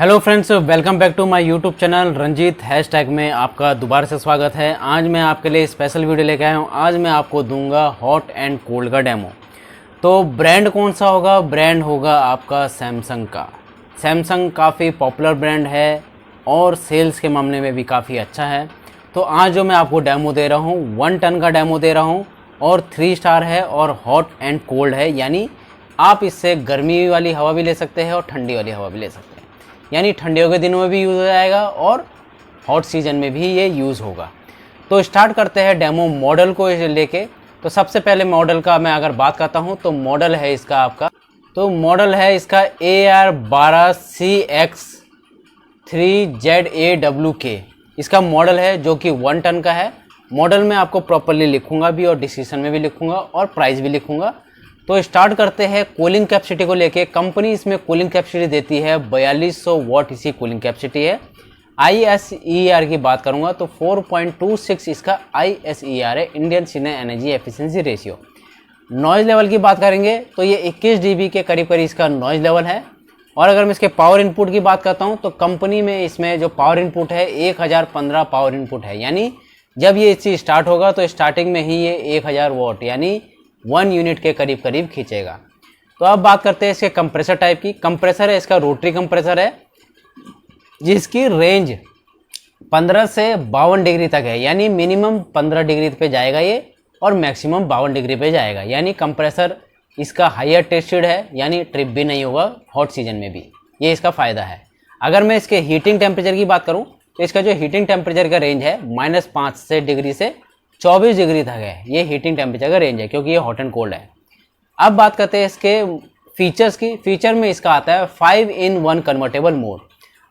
Hello friends, welcome back to my YouTube channel Ranjit hashtag में आपका दोबारा से स्वागत है। आज मैं आपके लिए स्पेशल वीडियो लेके आया हूँ। आज मैं आपको दूंगा हॉट एंड कोल्ड का डेमो। तो ब्रांड कौन सा होगा? ब्रांड होगा आपका सैमसंग का। सैमसंग काफ़ी पॉपुलर ब्रांड है और सेल्स के मामले में भी काफ़ी अच्छा है। तो आज जो मैं आपको डेमो दे रहा हूँ 1 टन का डेमो दे रहा हूँ और 3 स्टार है और हॉट एंड कोल्ड है, यानी आप इससे गर्मी वाली हवा भी ले सकते हैं और ठंडी वाली हवा भी ले सकते हैं। यानी ठंडियों के दिनों में भी यूज़ हो जाएगा और हॉट सीजन में भी ये यूज़ होगा। तो स्टार्ट करते हैं डेमो मॉडल को लेके। तो सबसे पहले मॉडल का मैं अगर बात करता हूँ तो मॉडल है इसका AR12CX3ZAWK इसका मॉडल है, जो कि 1 टन का है। मॉडल में आपको प्रॉपरली लिखूंगा भी और डिस्क्रिप्शन में भी लिखूंगा और प्राइस भी लिखूंगा। तो स्टार्ट करते हैं कूलिंग कैपेसिटी को लेके। कंपनी इसमें कूलिंग कैपेसिटी देती है 4200 वाट, इसी कूलिंग कैपेसिटी है। ISER की बात करूंगा तो 4.26 इसका ISER है, इंडियन सीने energy efficiency ratio. Noise level की बात करेंगे तो ये 21 dB के करीब इसका नॉइज़ लेवल है। और अगर मैं इसके पावर इनपुट की बात करता हूँ तो कंपनी में इसमें जो पावर इनपुट है 1015 पावर इनपुट है, यानी जब ये इसी स्टार्ट होगा तो स्टार्टिंग में ही ये 1000 वाट यानी 1 यूनिट के करीब खींचेगा। तो अब बात करते हैं इसके कंप्रेसर टाइप की। कंप्रेसर है इसका रोटरी कंप्रेसर है, जिसकी रेंज 15 से 52 डिग्री तक है, यानी मिनिमम 15 डिग्री पे जाएगा ये और मैक्सिमम 52 डिग्री पे जाएगा। यानी कंप्रेसर इसका हायर टेस्टेड है, यानी ट्रिप भी नहीं होगा हॉट सीजन में भी, ये इसका फ़ायदा है। अगर मैं इसके हीटिंग टेम्परेचर की बात करूँ तो इसका जो हीटिंग टेम्परेचर का रेंज है -5 डिग्री से 24 डिग्री तक है। ये हीटिंग टेम्परेचर का रेंज है, क्योंकि ये हॉट एंड कोल्ड है। अब बात करते हैं इसके फीचर्स की। फीचर में इसका आता है 5-in-1 कन्वर्टेबल मोड।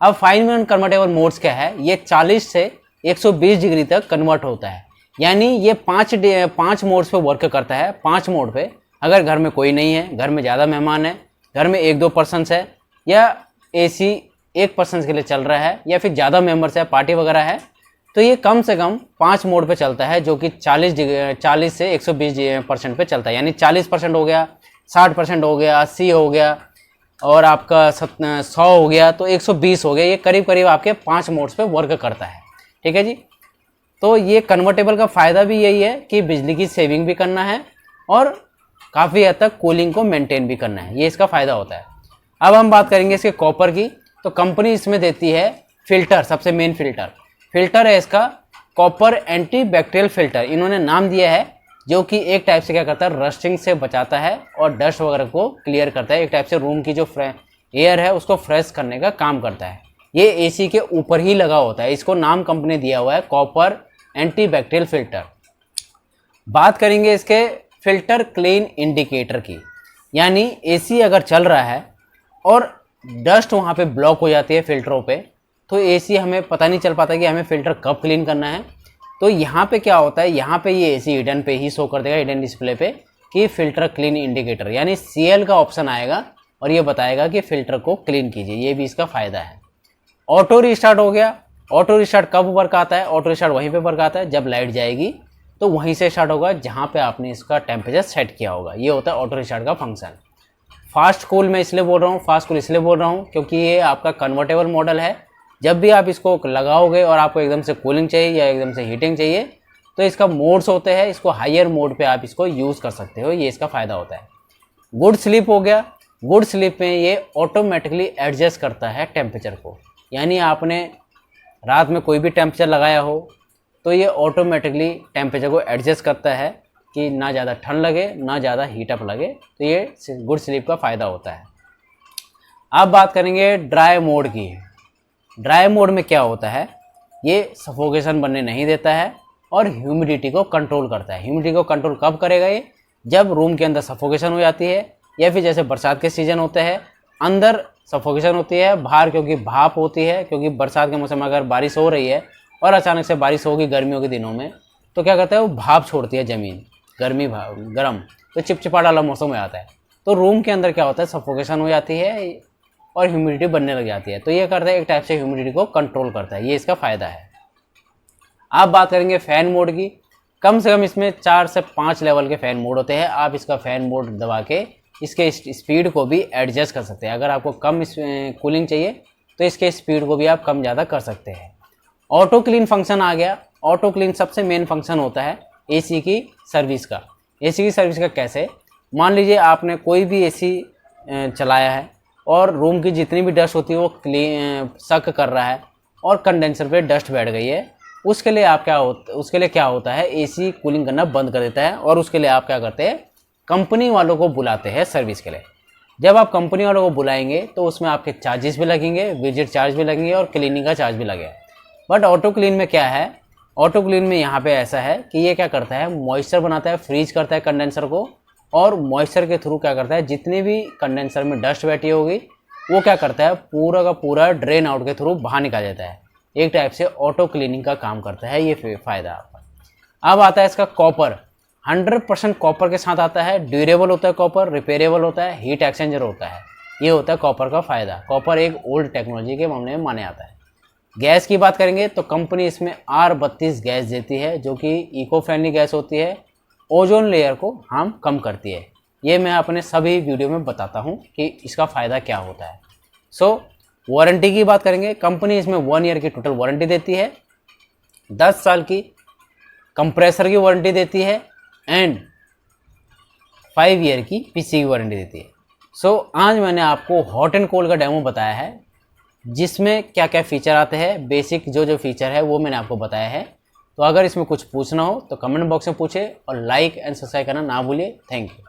अब 5-in-1 कन्वर्टेबल मोड्स क्या है? ये 40 से 120 डिग्री तक कन्वर्ट होता है, यानी ये 5 मोड्स पे वर्क करता है। 5 मोड पे अगर घर में कोई नहीं है, घर में ज़्यादा मेहमान है, घर में 1-2 पर्सनस है, या AC 1 पर्सन के लिए चल रहा है, या फिर ज़्यादा मेम्बर्स है, पार्टी वगैरह है, तो ये कम से कम 5 मोड पे चलता है, जो कि 40 से 120% पे चलता है। यानी 40% हो गया, 60% हो गया, 80 हो गया और आपका 100 हो गया, तो 120 हो गया। ये करीब आपके 5 मोड्स पे वर्क करता है। ठीक है जी। तो ये कन्वर्टेबल का फ़ायदा भी यही है कि बिजली की सेविंग भी करना है और काफ़ी हद तक कूलिंग को मेंटेन भी करना है, ये इसका फ़ायदा होता है। अब हम बात करेंगे इसके कॉपर की। तो कंपनी इसमें देती है फिल्टर, सबसे मेन फिल्टर है इसका कॉपर एंटी बैक्टीरियल फिल्टर, इन्होंने नाम दिया है, जो कि एक टाइप से क्या करता है, रस्टिंग से बचाता है और डस्ट वगैरह को क्लियर करता है। एक टाइप से रूम की जो एयर है उसको फ्रेश करने का काम करता है। ये AC के ऊपर ही लगा होता है, इसको नाम कंपनी दिया हुआ है कॉपर एंटी बैक्टीरियल फिल्टर। बात करेंगे इसके फिल्टर क्लीन इंडिकेटर की, यानी AC अगर चल रहा है और डस्ट वहाँ पे ब्लॉक हो जाती है फिल्टरों पे, तो AC हमें पता नहीं चल पाता कि हमें फ़िल्टर कब क्लीन करना है। तो यहाँ पे क्या होता है, यहाँ पे ये AC हिडन पे ही शो कर देगा, हिडन डिस्प्ले पे, कि फ़िल्टर क्लीन इंडिकेटर, यानी CL का ऑप्शन आएगा और ये बताएगा कि फ़िल्टर को क्लीन कीजिए। ये भी इसका फ़ायदा है। ऑटो रिस्टार्ट हो गया। ऑटो रिस्टार्ट कब वर्क आता है? ऑटो रिस्टार्ट वहीं पर वर्क आता है जब लाइट जाएगी, तो वहीं से स्टार्ट होगा जहाँ पर आपने इसका टेम्परेचर सेट किया होगा। ये होता है ऑटो रिस्टार्ट का फंक्शन। फास्ट कूल मैं इसलिए बोल रहा हूँ, क्योंकि ये आपका कन्वर्टेबल मॉडल है। जब भी आप इसको लगाओगे और आपको एकदम से कूलिंग चाहिए या एकदम से हीटिंग चाहिए, तो इसका मोड्स होते हैं, इसको हायर मोड पे आप इसको यूज़ कर सकते हो, ये इसका फ़ायदा होता है। गुड स्लीप हो गया। गुड स्लीप में ये ऑटोमेटिकली एडजस्ट करता है टेम्परेचर को, यानी आपने रात में कोई भी टेम्परेचर लगाया हो तो ये ऑटोमेटिकली टेम्परेचर को एडजस्ट करता है कि ना ज़्यादा ठंड लगे ना ज़्यादा हीटअप लगे, तो ये गुड स्लीप का फ़ायदा होता है। अब बात करेंगे ड्राई मोड की। ड्राई मोड में क्या होता है, ये सफोकेशन बनने नहीं देता है और ह्यूमिडिटी को कंट्रोल करता है। ह्यूमिडिटी को कंट्रोल कब करेगा ये? जब रूम के अंदर सफोकेशन हो जाती है, या फिर जैसे बरसात के सीज़न होते हैं, अंदर सफोकेशन होती है, बाहर क्योंकि भाप होती है, क्योंकि बरसात के मौसम में अगर बारिश हो रही है और अचानक से बारिश होगी गर्मियों के दिनों में, तो क्या करता है, वो भाप छोड़ती है ज़मीन, गर्म, तो चिपचिपा वाला मौसम हो जाता है। तो रूम के अंदर क्या होता है, सफोकेशन हो जाती है और ह्यूमिडिटी बनने लग जाती है। तो ये करता है, एक टाइप से ह्यूमिडिटी को कंट्रोल करता है, ये इसका फ़ायदा है। आप बात करेंगे फ़ैन मोड की। कम से कम इसमें 4 से 5 लेवल के फ़ैन मोड होते हैं। आप इसका फ़ैन मोड दबा के इसके स्पीड को भी एडजस्ट कर सकते हैं। अगर आपको कम कूलिंग चाहिए तो इसके स्पीड को भी आप कम ज़्यादा कर सकते हैं। ऑटो क्लीन फंक्शन आ गया। ऑटो क्लीन सबसे मेन फंक्शन होता है एसी की सर्विस का। एसी की सर्विस का कैसे, मान लीजिए आपने कोई भी एसी चलाया है और रूम की जितनी भी डस्ट होती है वो सक कर रहा है और कंडेंसर पे डस्ट बैठ गई है, उसके लिए क्या होता है, एसी कूलिंग करना बंद कर देता है और उसके लिए आप क्या करते हैं, कंपनी वालों को बुलाते हैं सर्विस के लिए। जब आप कंपनी वालों को बुलाएंगे तो उसमें आपके चार्जेस भी लगेंगे, विजिट चार्ज भी लगेंगे और क्लीनिंग का चार्ज भी लगेगा। बट ऑटो क्लीन में क्या है, ऑटो क्लीन में यहाँ पे ऐसा है कि ये क्या करता है, मॉइस्चर बनाता है, फ्रीज करता है कंडेंसर को और मॉइस्चर के थ्रू क्या करता है, जितनी भी कंडेंसर में डस्ट बैठी होगी वो क्या करता है, पूरा का पूरा ड्रेन आउट के थ्रू बाहर निकाल देता है। एक टाइप से ऑटो क्लीनिंग का काम करता है ये फ़ायदा आपका। अब आता है इसका कॉपर। 100% कॉपर के साथ आता है, ड्यूरेबल होता है कॉपर, रिपेयरेबल होता है, हीट एक्सचेंजर होता है। ये होता है कॉपर का फ़ायदा। कॉपर एक ओल्ड टेक्नोलॉजी के मामले में माने आता है। गैस की बात करेंगे तो कंपनी इसमें R32 गैस देती है जो कि इको फ्रेंडली गैस होती है, ओजोन लेयर को हार्म कम करती है। ये मैं अपने सभी वीडियो में बताता हूँ कि इसका फ़ायदा क्या होता है। वारंटी की बात करेंगे, कंपनी इसमें 1 ईयर की टोटल वारंटी देती है, 10 साल की कंप्रेसर की वारंटी देती है एंड 5 ईयर की पीसी की वारंटी देती है। आज मैंने आपको हॉट एंड कोल्ड का डेमो बताया है जिसमें क्या क्या फ़ीचर आते हैं, बेसिक जो फीचर है वो मैंने आपको बताया है। तो अगर इसमें कुछ पूछना हो तो कमेंट बॉक्स में पूछे और लाइक एंड सब्सक्राइब करना ना भूलिए। Thank you.